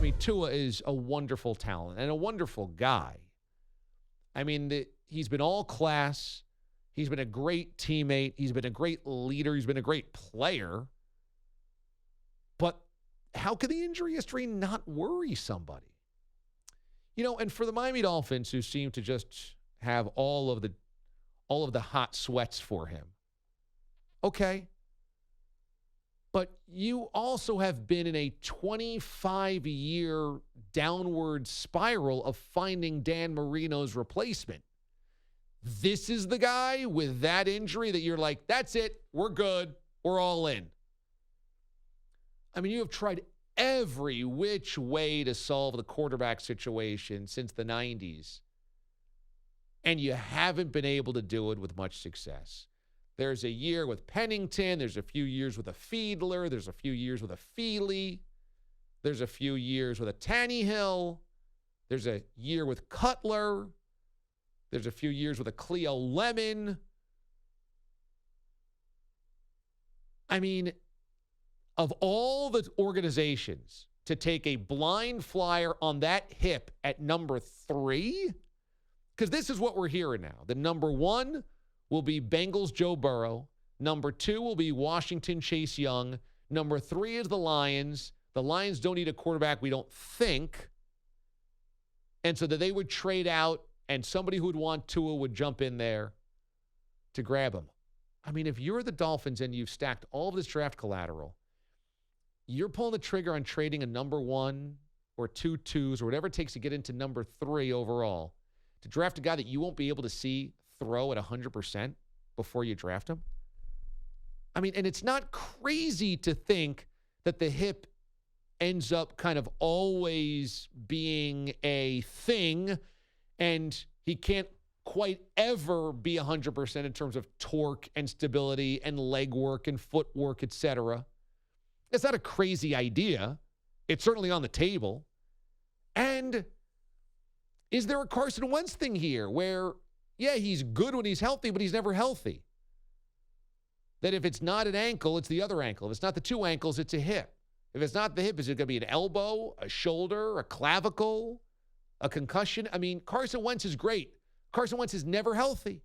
mean, Tua is a wonderful talent and a wonderful guy. I mean, he's been all class. He's been a great teammate. He's been a great leader. He's been a great player. But how could the injury history not worry somebody? And for the Miami Dolphins, who seem to just have all of the hot sweats for him, okay. But you also have been in a 25-year downward spiral of finding Dan Marino's replacement. This is the guy with that injury that you're like, that's it, we're good, we're all in. I mean, you have tried every which way to solve the quarterback situation since the 90s, and you haven't been able to do it with much success. There's a year with Pennington. There's a few years with a Fiedler. There's a few years with a Feely. There's a few years with a Tannehill. There's a year with Cutler. There's a few years with a Cleo Lemon. I mean, of all the organizations to take a blind flyer on that hip at number 3, because this is what we're hearing now. The number 1 will be Bengals Joe Burrow. Number 2 will be Washington Chase Young. Number 3 is the Lions. The Lions don't need a quarterback, we don't think. And so that they would trade out and somebody who would want Tua would jump in there to grab him. I mean, if you're the Dolphins and you've stacked all of this draft collateral, you're pulling the trigger on trading a number 1 or 2 twos or whatever it takes to get into number 3 overall to draft a guy that you won't be able to see throw at 100% before you draft him. I mean, and it's not crazy to think that the hip ends up kind of always being a thing and he can't quite ever be 100% in terms of torque and stability and leg work and footwork, etc. It's not a crazy idea. It's certainly on the table. And is there a Carson Wentz thing here where, yeah, he's good when he's healthy, but he's never healthy? That if it's not an ankle, it's the other ankle. If it's not the 2 ankles, it's a hip. If it's not the hip, is it going to be an elbow, a shoulder, a clavicle, a concussion? I mean, Carson Wentz is great. Carson Wentz is never healthy.